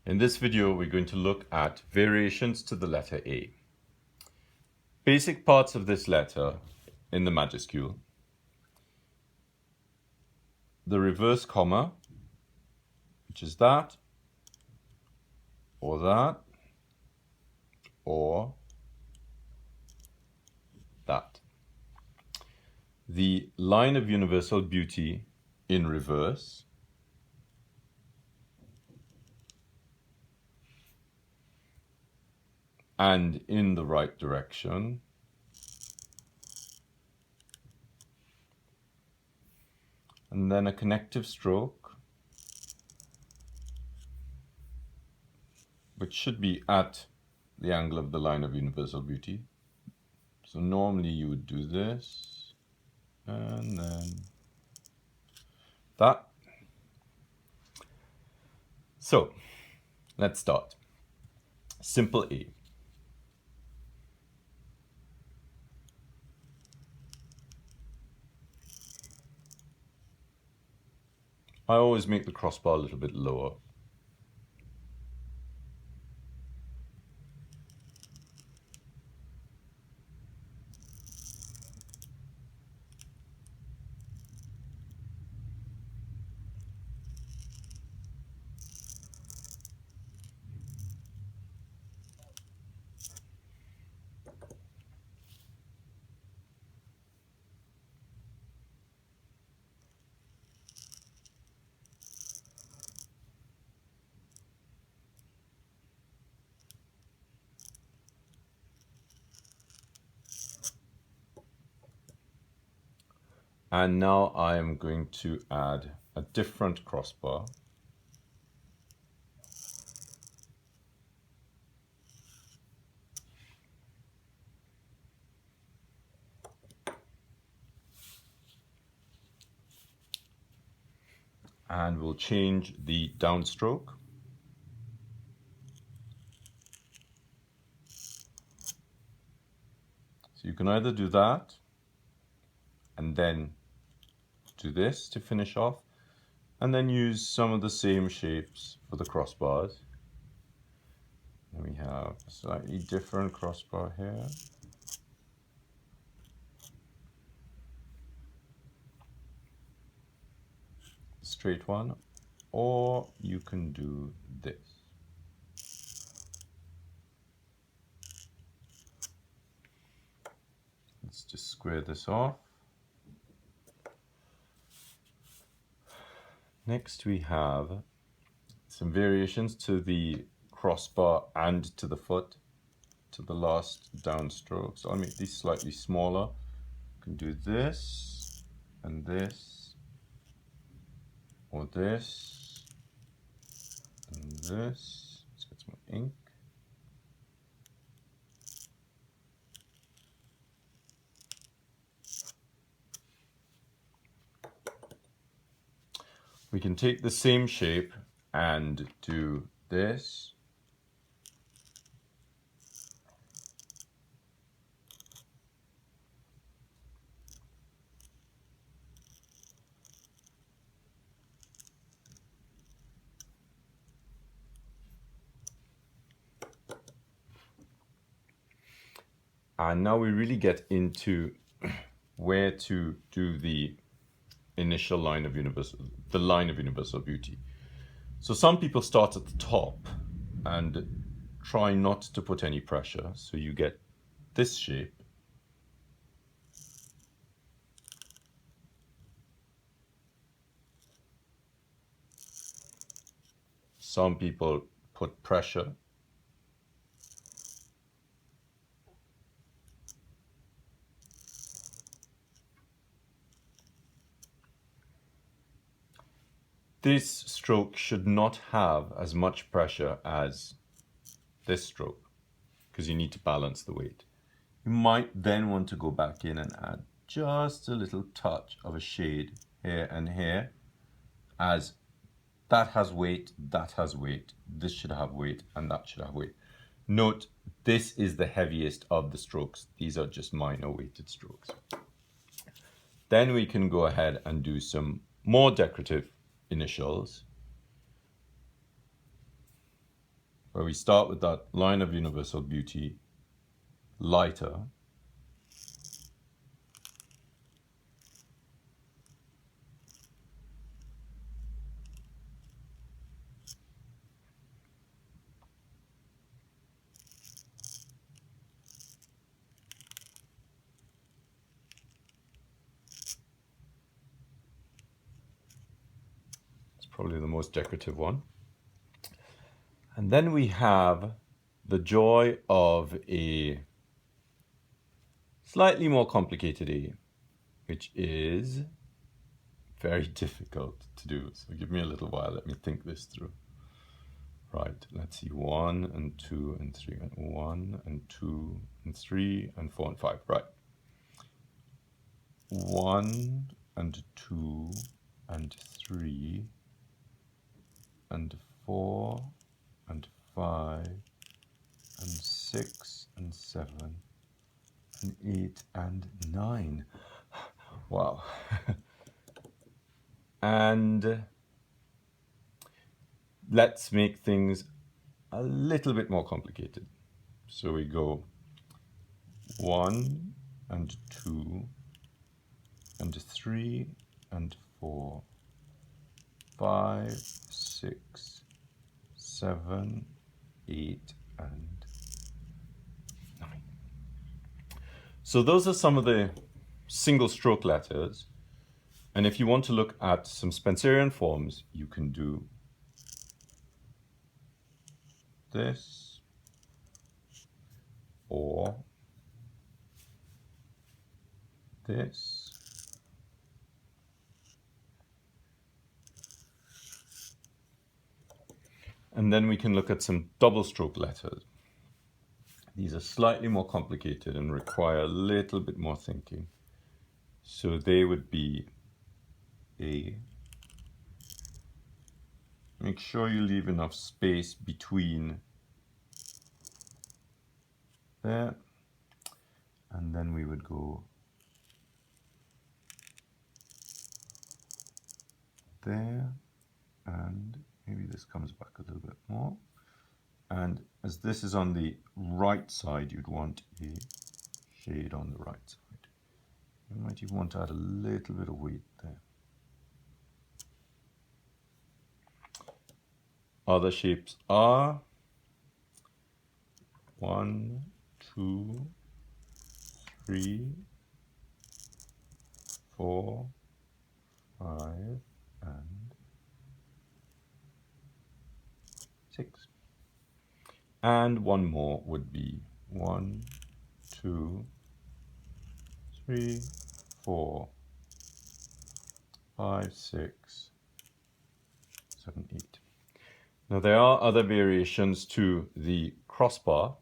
In this video, we're going to look at variations to the letter A. Basic parts of this letter in the majuscule. The reverse comma, which is that, or that, or that. The line of universal beauty in reverse, and in the right direction, and then a connective stroke, which should be at the angle of the line of universal beauty. So normally you would do this, and then that. So let's start. Simple A. I always make the crossbar a little bit lower. And now I am going to add a different crossbar. And we'll change the downstroke. So you can either do that and then do this to finish off, and then use some of the same shapes for the crossbars. Then we have a slightly different crossbar here. Straight one, or you can do this. Let's just square this off. Next we have some variations to the crossbar and to the foot, to the last downstroke. So I'll make these slightly smaller. You can do this and this, or this and this. Let's get some ink. We can take the same shape and do this. And now we really get into where to do the initial line of universal beauty. So some people start at the top and try not to put any pressure. So you get this shape. Some people put pressure. This stroke should not have as much pressure as this stroke, because you need to balance the weight. You might then want to go back in and add just a little touch of a shade here and here, as that has weight, that has weight, this should have weight, and that should have weight. Note, this is the heaviest of the strokes. These are just minor weighted strokes. Then we can go ahead and do some more decorative initials. where we start with that line of universal beauty lighter. It's probably the most decorative one. And then we have the joy of a slightly more complicated A, which is very difficult to do. So give me a little while, let me think this through. Right, let's see, 1 and 2 and 3, and 1 and 2 and 3 and 4 and 5, right. 1 and 2 and 3 and 4 and 5 and 6 and 7 and 8 and 9. Wow. And let's make things a little bit more complicated. So we go 1 and 2 and 3 and 4, 5, 6, 7, 8, and 9. So those are some of the single stroke letters. And if you want to look at some Spencerian forms, you can do this or this. And then we can look at some double stroke letters. These are slightly more complicated and require a little bit more thinking. So they would be A. Make sure you leave enough space between there. And then we would go there, and maybe this comes back a little bit more. And as this is on the right side, you'd want a shade on the right side. You might even want to add a little bit of weight there. Other shapes are 1, 2, 3, 4, 5, and 6. And one more would be 1, 2, 3, 4, 5, 6, 7, 8. Now there are other variations to the crossbar.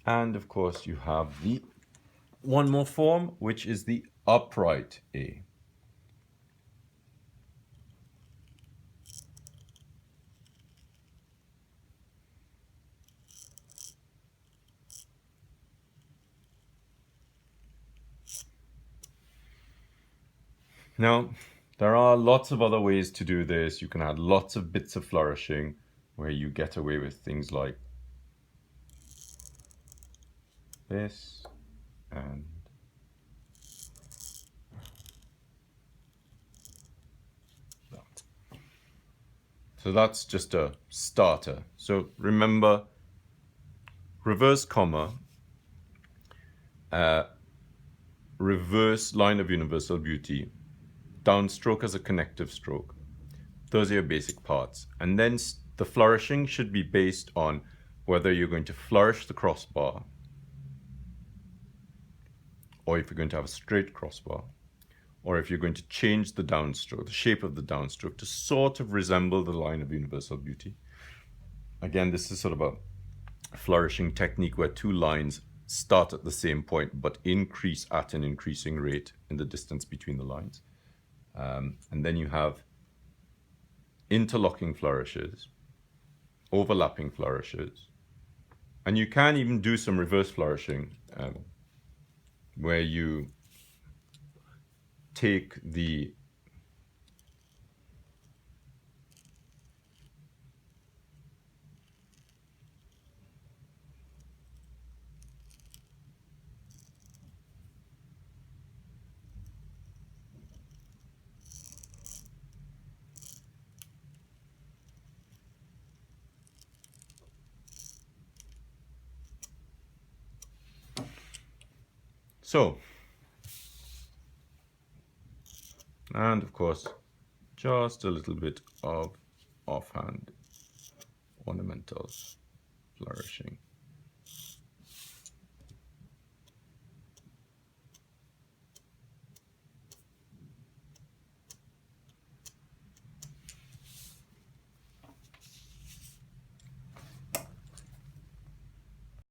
And of course you have the one more form, which is the upright A. Now, there are lots of other ways to do this. You can add lots of bits of flourishing where you get away with things like this and that. So that's just a starter. So remember, reverse comma, reverse line of universal beauty, downstroke as a connective stroke. Those are your basic parts. And then the flourishing should be based on whether you're going to flourish the crossbar or if you're going to have a straight crossbar, or if you're going to change the downstroke, the shape of the downstroke to sort of resemble the line of universal beauty. Again, this is sort of a flourishing technique where two lines start at the same point but increase at an increasing rate in the distance between the lines. And then you have interlocking flourishes, overlapping flourishes, and you can even do some reverse flourishing where you take the so, and of course, just a little bit of offhand ornamentals, flourishing.